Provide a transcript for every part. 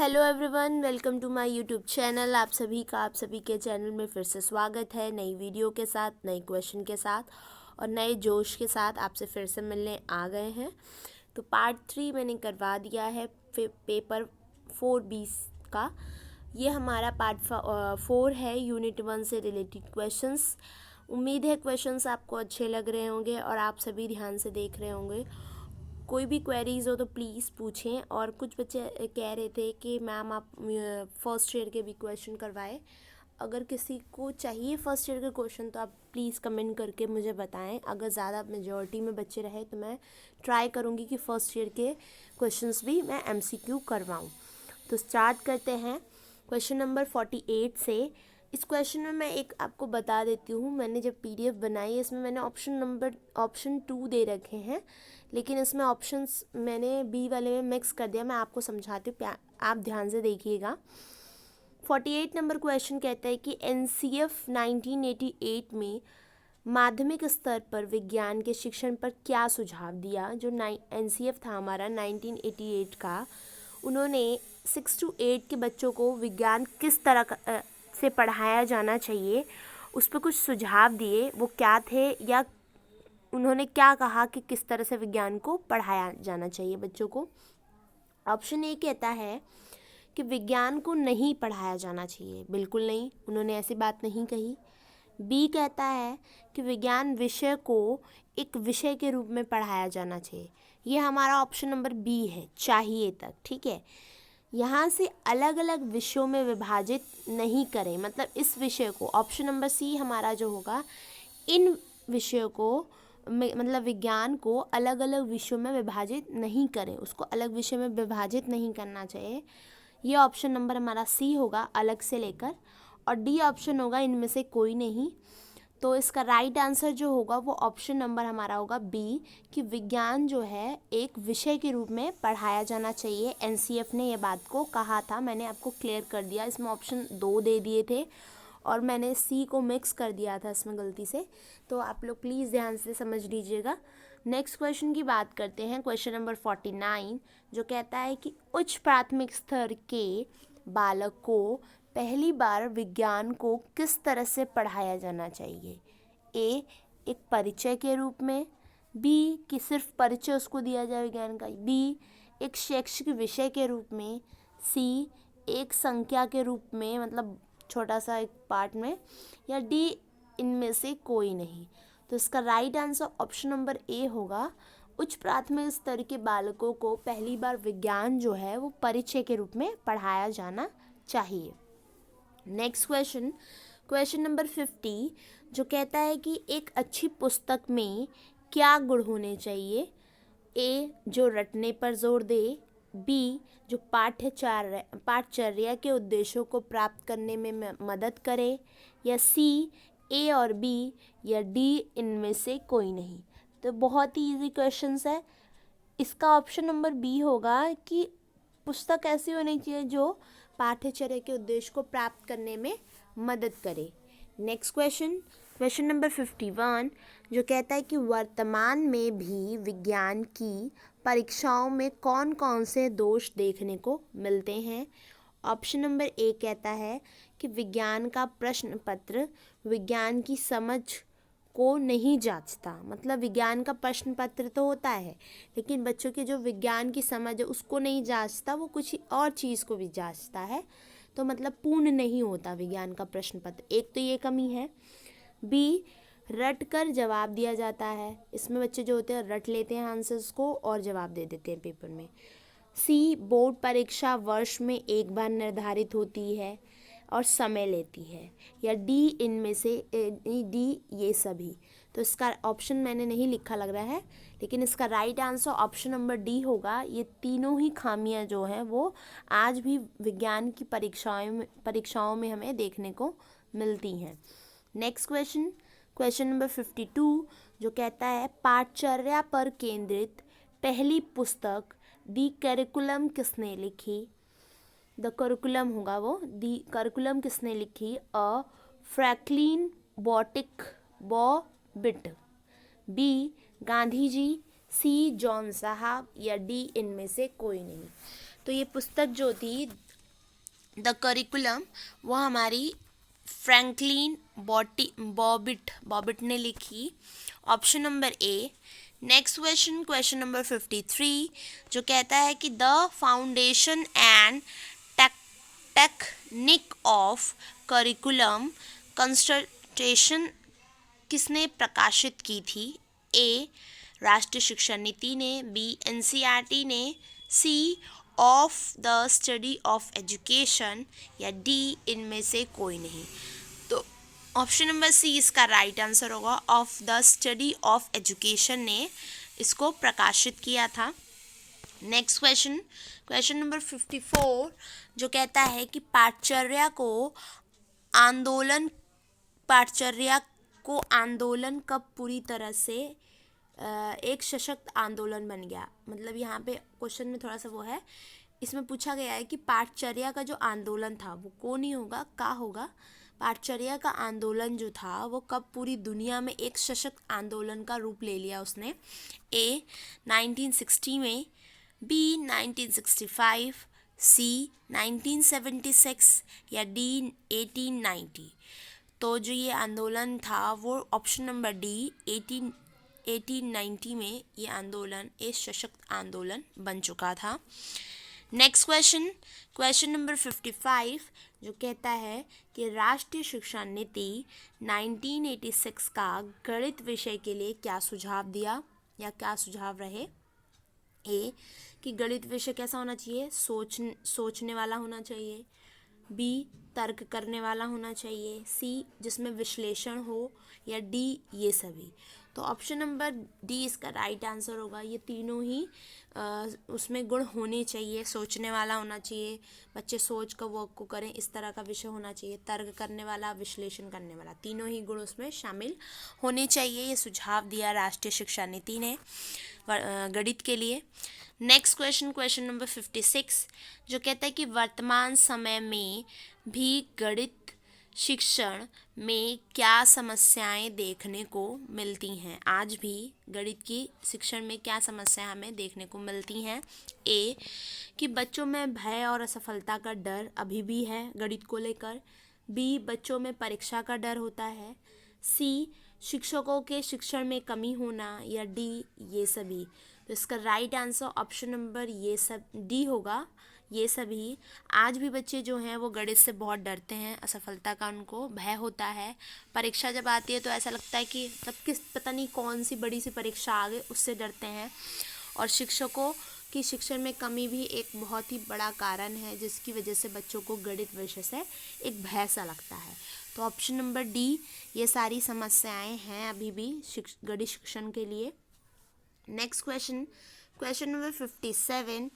Hello everyone, welcome to my YouTube channel. आप सभी के चैनल में फिर से स्वागत है, नई वीडियो के साथ, नई क्वेश्चन के साथ और नए जोश के साथ आपसे फिर से मिलने आ गए हैं। तो पार्ट 3 मैंने करवा दिया है पेपर 4B का। ये हमारा पार्ट 4 है, यूनिट 1 से रिलेटेड क्वेश्चंस। उम्मीद है क्वेश्चंस आपको अच्छे लग रहे होंगे और आप सभी ध्यान से देख रहे होंगे। कोई भी क्वेरीज हो तो प्लीज़ पूछें। और कुछ बच्चे कह रहे थे कि मैम आप फर्स्ट ईयर के भी क्वेश्चन करवाएं। अगर किसी को चाहिए फर्स्ट ईयर के क्वेश्चन तो आप प्लीज़ कमेंट करके मुझे बताएं। अगर ज़्यादा मेजॉरिटी में बच्चे रहे तो मैं ट्राई करूँगी कि फ़र्स्ट ईयर के क्वेश्चंस भी मैं MCQ करवाऊँ। तो स्टार्ट करते हैं क्वेश्चन नंबर 48 से। इस क्वेश्चन में मैं एक आपको बता देती हूँ, मैंने जब PDF बनाई है इसमें मैंने ऑप्शन 2 दे रखे हैं, लेकिन इसमें ऑप्शंस मैंने B वाले में मिक्स कर दिया। मैं आपको समझाती हूँ, आप ध्यान से देखिएगा। 48 नंबर क्वेश्चन कहता है कि NCF 1988 में माध्यमिक स्तर पर विज्ञान के शिक्षण पर क्या सुझाव दिया। जो NCF था हमारा 1988 का, उन्होंने 6 to 8 के बच्चों को विज्ञान किस तरह से पढ़ाया जाना चाहिए उस पर कुछ सुझाव दिए। वो क्या थे या उन्होंने क्या कहा कि किस तरह से विज्ञान को पढ़ाया जाना चाहिए बच्चों को। ऑप्शन ए कहता है कि विज्ञान को नहीं पढ़ाया जाना चाहिए, बिल्कुल नहीं, उन्होंने ऐसी बात नहीं कही। बी कहता है कि विज्ञान विषय को एक विषय के रूप में पढ़ाया जाना चाहिए। ये हमारा ऑप्शन नंबर बी है, चाहिए तक, ठीक है। यहाँ से अलग अलग विषयों में विभाजित नहीं करें, मतलब इस विषय को, ऑप्शन नंबर सी हमारा जो होगा, इन विषयों को मतलब विज्ञान को अलग अलग विषयों में विभाजित नहीं करें, उसको अलग विषय में विभाजित नहीं करना चाहिए। ये ऑप्शन नंबर हमारा सी होगा, अलग से लेकर। और डी ऑप्शन होगा, इनमें से कोई नहीं। तो इसका राइट आंसर जो होगा वो ऑप्शन नंबर हमारा होगा बी, कि विज्ञान जो है एक विषय के रूप में पढ़ाया जाना चाहिए। NCF ने ये बात को कहा था, मैंने आपको क्लियर कर दिया। इसमें ऑप्शन 2 दे दिए थे और मैंने सी को मिक्स कर दिया था इसमें गलती से, तो आप लोग प्लीज़ ध्यान से समझ लीजिएगा। नेक्स्ट क्वेश्चन की बात करते हैं, क्वेश्चन नंबर 49, जो कहता है कि उच्च प्राथमिक स्तर के बालक को पहली बार विज्ञान को किस तरह से पढ़ाया जाना चाहिए। ए, एक परिचय के रूप में। बी, कि सिर्फ परिचय उसको दिया जाए विज्ञान का। बी, एक शैक्षिक विषय के रूप में। सी, एक संख्या के रूप में, मतलब छोटा सा एक पार्ट में। या डी, इनमें से कोई नहीं। तो इसका right answer option number A होगा, उच्च प्राथमिक स्तर के बालकों को पहली बार विज्ञान जो है वो परिचय के रूप में पढ़ाया जाना चाहिए। नेक्स्ट क्वेश्चन नंबर 50, जो कहता है कि एक अच्छी पुस्तक में क्या गुण होने चाहिए। ए, जो रटने पर जोर दे। बी, जो पाठचर्या के उद्देश्यों को प्राप्त करने में मदद करे। या सी, ए और बी। या डी, इनमें से कोई नहीं। तो बहुत ही इजी क्वेश्चंस है। इसका ऑप्शन नंबर बी होगा कि पुस्तक ऐसी होनी चाहिए जो पाठ्यचर्या के उद्देश्य को प्राप्त करने में मदद करे। नेक्स्ट क्वेश्चन नंबर 51, जो कहता है कि वर्तमान में भी विज्ञान की परीक्षाओं में कौन कौन से दोष देखने को मिलते हैं। ऑप्शन नंबर ए कहता है कि विज्ञान का प्रश्न पत्र विज्ञान की समझ को नहीं जांचता। मतलब विज्ञान का प्रश्न पत्र तो होता है, लेकिन बच्चों की जो विज्ञान की समझ है उसको नहीं जांचता, वो कुछ और चीज़ को भी जांचता है। तो मतलब पूर्ण नहीं होता विज्ञान का प्रश्न पत्र, एक तो ये कमी है। बी, रट कर जवाब दिया जाता है, इसमें बच्चे जो होते हैं रट लेते हैं आंसर्स को और जवाब दे देते हैं पेपर में। सी, बोर्ड परीक्षा वर्ष में एक बार निर्धारित होती है और समय लेती है। या डी, इनमें से डी, ये सभी। तो इसका ऑप्शन मैंने नहीं लिखा लग रहा है, लेकिन इसका right answer option number D होगा। ये तीनों ही खामियां जो हैं वो आज भी विज्ञान की परीक्षाओं में हमें देखने को मिलती हैं। नेक्स्ट क्वेश्चन नंबर 52, जो कहता है पाठचर्या पर केंद्रित पहली पुस्तक दी करिकुलम किसने लिखी। द करिकुलम होगा वो, दी करिकुलम किसने लिखी। अ, फ्रैंकलिन बॉबिट। बी, गांधी जी। सी, जॉन साहब। या डी, इनमें से कोई नहीं। तो ये पुस्तक जो थी द करिकुलम वो हमारी फ्रैंकलिन बॉबिट ने लिखी। Option number A. Next question, question number 53, जो कहता है कि the foundation and technique of curriculum consultation किसने प्रकाशित की थी? ए राष्ट्रीय शिक्षा नीति ने, बी एनसीईआरटी ने, C of the study of education, या डी इनमें से कोई नहीं। तो ऑप्शन नंबर सी इसका राइट आंसर होगा। Of the study of education ने इसको प्रकाशित किया था। नेक्स्ट क्वेश्चन, क्वेश्चन नंबर 54, जो कहता है कि पाठचर्या को आंदोलन कब पूरी तरह से एक सशक्त आंदोलन बन गया। मतलब यहाँ पे क्वेश्चन में थोड़ा सा वो है, इसमें पूछा गया है कि पाठचर्या का जो आंदोलन था वो कौन ही होगा, का होगा। पाठचर्या का आंदोलन जो था वो कब पूरी दुनिया में एक सशक्त आंदोलन का रूप ले लिया उसने? ए 1960 में, बी 1965, सी 1976, या डी 1890। तो जो ये आंदोलन था वो ऑप्शन नंबर डी 1890 में ये आंदोलन एक सशक्त आंदोलन बन चुका था। नेक्स्ट क्वेश्चन, क्वेश्चन नंबर 55, जो कहता है कि राष्ट्रीय शिक्षा नीति 1986 का गणित विषय के लिए क्या सुझाव दिया या क्या सुझाव रहे? ए कि गणित विषय कैसा होना चाहिए? सोचने वाला होना चाहिए। बी तर्क करने वाला होना चाहिए। सी जिसमें विश्लेषण हो, या डी ये सभी। तो ऑप्शन नंबर डी इसका राइट आंसर होगा। ये तीनों ही उसमें गुण होने चाहिए। सोचने वाला होना चाहिए, बच्चे सोच कर वर्क को करें, इस तरह का विषय होना चाहिए। तर्क करने वाला, विश्लेषण करने वाला, तीनों ही गुण उसमें शामिल होने चाहिए। ये सुझाव दिया राष्ट्रीय शिक्षा नीति ने गणित के लिए। नेक्स्ट क्वेश्चन, क्वेश्चन नंबर 56, जो कहता है कि वर्तमान समय में भी गणित शिक्षण में क्या समस्याएं देखने को मिलती हैं? आज भी गणित की शिक्षण में क्या समस्याएं हमें देखने को मिलती हैं? ए कि बच्चों में भय और असफलता का डर अभी भी है गणित को लेकर। बी बच्चों में परीक्षा का डर होता है। सी शिक्षकों के शिक्षण में कमी होना, या डी ये सभी। तो इसका राइट आंसर ऑप्शन नंबर ये सब डी होगा, ये सभी। आज भी बच्चे जो हैं वो गणित से बहुत डरते हैं, असफलता का उनको भय होता है। परीक्षा जब आती है तो ऐसा लगता है कि पता नहीं कौन सी बड़ी सी परीक्षा आ गई, उससे डरते हैं। और शिक्षकों की शिक्षण में कमी भी एक बहुत ही बड़ा कारण है, जिसकी वजह से बच्चों को गणित विषय से एक भय सा लगता है। तो ऑप्शन नंबर डी ये सारी समस्याएं हैं अभी भी गणित शिक्षण के लिए। नेक्स्ट क्वेश्चन, क्वेश्चन नंबर 57,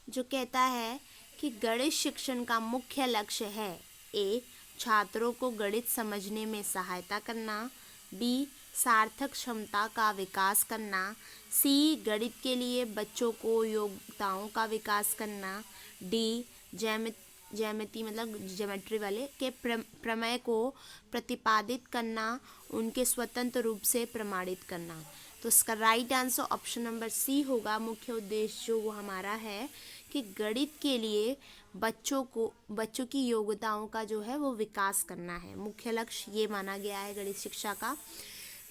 जो कहता है कि गणित शिक्षण का मुख्य लक्ष्य है। ए छात्रों को गणित समझने में सहायता करना। बी सार्थक क्षमता का विकास करना। सी गणित के लिए बच्चों को योग्यताओं का विकास करना। डी ज्यामिति मतलब ज्योमेट्री वाले के प्रमेय को प्रतिपादित करना, उनके स्वतंत्र रूप से प्रमाणित करना। तो इसका right answer option number C होगा। मुख्य उद्देश्य जो वो हमारा है कि गणित के लिए बच्चों की योग्यताओं का जो है वो विकास करना है। मुख्य लक्ष्य ये माना गया है गणित शिक्षा का।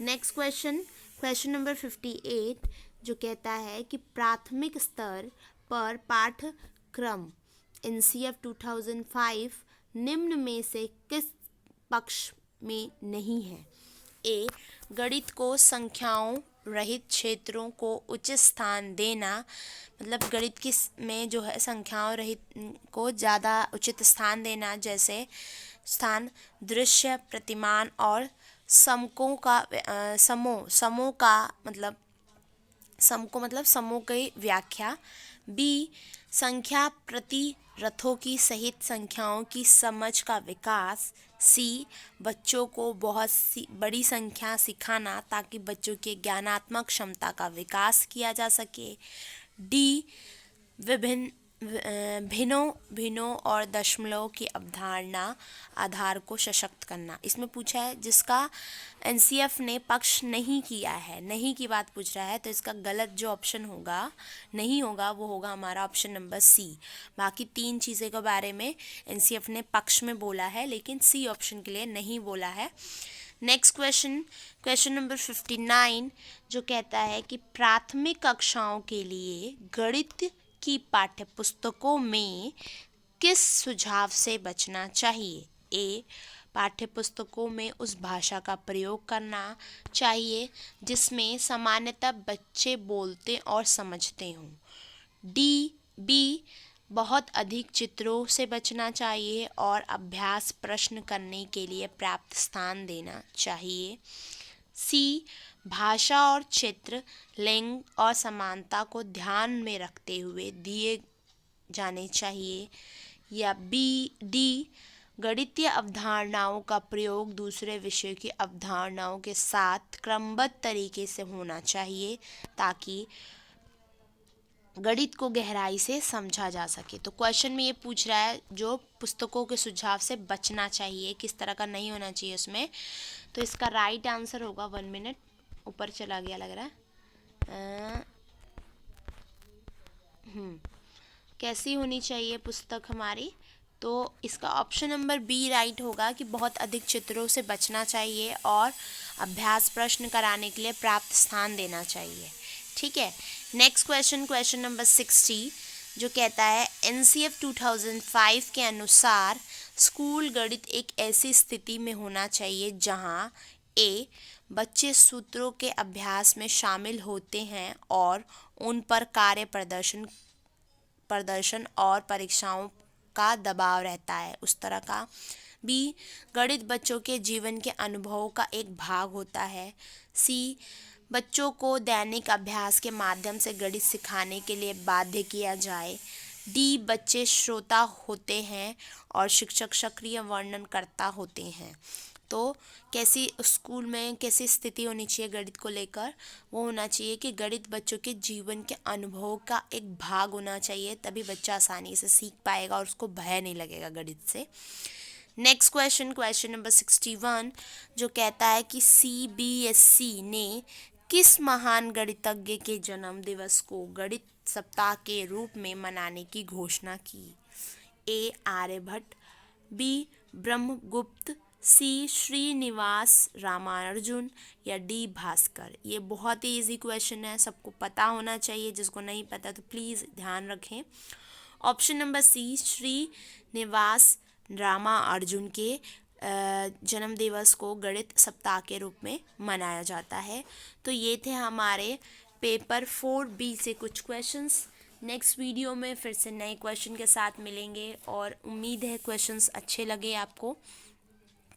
नेक्स्ट क्वेश्चन, क्वेश्चन नंबर 58, जो कहता है कि प्राथमिक स्तर पर पाठ्यक्रम NCF 2005 निम्न में से किस पक्ष में नहीं है? ए गणित को संख्याओं रहित क्षेत्रों को उचित स्थान देना, मतलब गणित की में जो है संख्याओं रहित को ज़्यादा उचित स्थान देना, जैसे स्थान दृश्य, प्रतिमान और समकों का समूह का मतलब समूह की व्याख्या। बी संख्या प्रति रथों की सहित संख्याओं की समझ का विकास। सी बच्चों को बहुत सी बड़ी संख्या सिखाना ताकि बच्चों के ज्ञानात्मक क्षमता का विकास किया जा सके। डी विभिन्न भिन्नों और दशमलव की अवधारणा आधार को सशक्त करना। इसमें पूछा है जिसका एनसीएफ ने पक्ष नहीं किया है, नहीं की बात पूछ रहा है, तो इसका गलत जो ऑप्शन होगा नहीं होगा वो होगा हमारा ऑप्शन नंबर सी। बाकी तीन चीज़ें के बारे में एनसीएफ ने पक्ष में बोला है, लेकिन सी ऑप्शन के लिए नहीं बोला है। नेक्स्ट क्वेश्चन नंबर 59 जो कहता है कि प्राथमिक कक्षाओं के लिए गणित की पाठ्य पुस्तकों में किस सुझाव से बचना चाहिए। ए, पाठ्य पुस्तकों में उस भाषा का प्रयोग करना चाहिए जिसमें सामान्यतः बच्चे बोलते और समझते हों। बी, बहुत अधिक चित्रों से बचना चाहिए और अभ्यास प्रश्न करने के लिए पर्याप्त स्थान देना चाहिए। सी, भाषा और चित्र लिंग और समानता को ध्यान में रखते हुए दिए जाने चाहिए। या डी, गणितीय अवधारणाओं का प्रयोग दूसरे विषयों की अवधारणाओं के साथ क्रमबद्ध तरीके से होना चाहिए ताकि गणित को गहराई से समझा जा सके। तो क्वेश्चन में ये पूछ रहा है जो पुस्तकों के सुझाव से बचना चाहिए, किस तरह का नहीं होना चाहिए उसमें। तो इसका राइट आंसर होगा, 1 मिनट ऊपर चला गया लग रहा है। कैसी होनी चाहिए पुस्तक हमारी, तो इसका ऑप्शन नंबर बी राइट होगा कि बहुत अधिक चित्रों से बचना चाहिए और अभ्यास प्रश्न कराने के लिए पर्याप्त स्थान देना चाहिए। ठीक है। नेक्स्ट क्वेश्चन नंबर 60 जो कहता है एनसीएफ 2005 के अनुसार स्कूल गणित एक ऐसी स्थिति में होना चाहिए जहां ए, बच्चे सूत्रों के अभ्यास में शामिल होते हैं और उन पर कार्य प्रदर्शन और परीक्षाओं का दबाव रहता है उस तरह का। बी, गणित बच्चों के जीवन के अनुभवों का एक भाग होता है। सी, बच्चों को दैनिक अभ्यास के माध्यम से गणित सिखाने के लिए बाध्य किया जाए। डी, बच्चे श्रोता होते हैं और शिक्षक सक्रिय वर्णनकर्ता होते हैं। तो कैसी स्कूल में कैसी स्थिति होनी चाहिए गणित को लेकर, वो होना चाहिए कि गणित बच्चों के जीवन के अनुभव का एक भाग होना चाहिए, तभी बच्चा आसानी से सीख पाएगा और उसको भय नहीं लगेगा गणित से। नेक्स्ट क्वेश्चन नंबर 61 जो कहता है कि CBSE ने किस महान गणितज्ञ के जन्म दिवस को गणित सप्ताह के रूप में मनाने की घोषणा की। ए, आर्यभट्ट। बी, ब्रह्मगुप्त। सी, श्रीनिवास रामानुजन। या डी, भास्कर। ये बहुत ही इजी क्वेश्चन है, सबको पता होना चाहिए, जिसको नहीं पता तो प्लीज़ ध्यान रखें। Option number C, Srinivasa Ramanujan के जन्म दिवस को गणित सप्ताह के रूप में मनाया जाता है। तो ये थे हमारे पेपर 4B से कुछ क्वेश्चंस। नेक्स्ट वीडियो में फिर से नए क्वेश्चन के साथ मिलेंगे और उम्मीद है क्वेश्चंस अच्छे लगे आपको।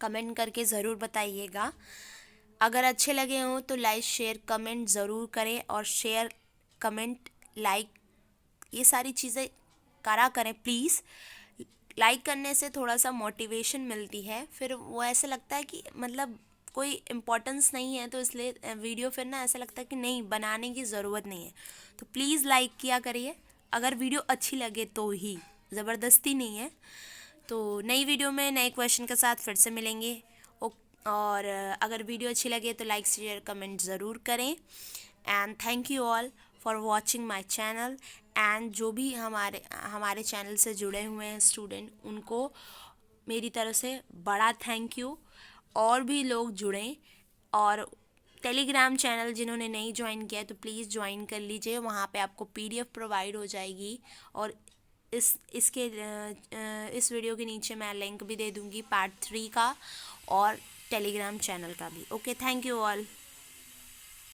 कमेंट करके ज़रूर बताइएगा। अगर अच्छे लगे हों तो लाइक शेयर कमेंट ज़रूर करें और शेयर कमेंट लाइक ये सारी चीज़ें करें प्लीज़। लाइक करने से थोड़ा सा मोटिवेशन मिलती है, फिर वो ऐसे लगता है कि मतलब कोई इम्पोर्टेंस नहीं है, तो इसलिए वीडियो फिर ना ऐसा लगता है कि नहीं बनाने की ज़रूरत नहीं है। तो प्लीज़ लाइक किया करिए, अगर वीडियो अच्छी लगे तो ही, ज़बरदस्ती नहीं है। तो नई वीडियो में नए क्वेश्चन के साथ फिर से मिलेंगे। और अगर वीडियो अच्छी लगे तो लाइक शेयर कमेंट ज़रूर करें। And thank you all for watching my channel. And जो भी हमारे चैनल से जुड़े हुए हैं स्टूडेंट, उनको मेरी तरफ से बड़ा थैंक यू। और भी लोग जुड़ें, और टेलीग्राम चैनल जिन्होंने नहीं ज्वाइन किया है तो प्लीज़ ज्वाइन कर लीजिए, वहाँ पे आपको PDF प्रोवाइड हो जाएगी। और इस वीडियो के नीचे मैं लिंक भी दे दूँगी पार्ट 3 का और टेलीग्राम चैनल का भी। Okay, thank you all.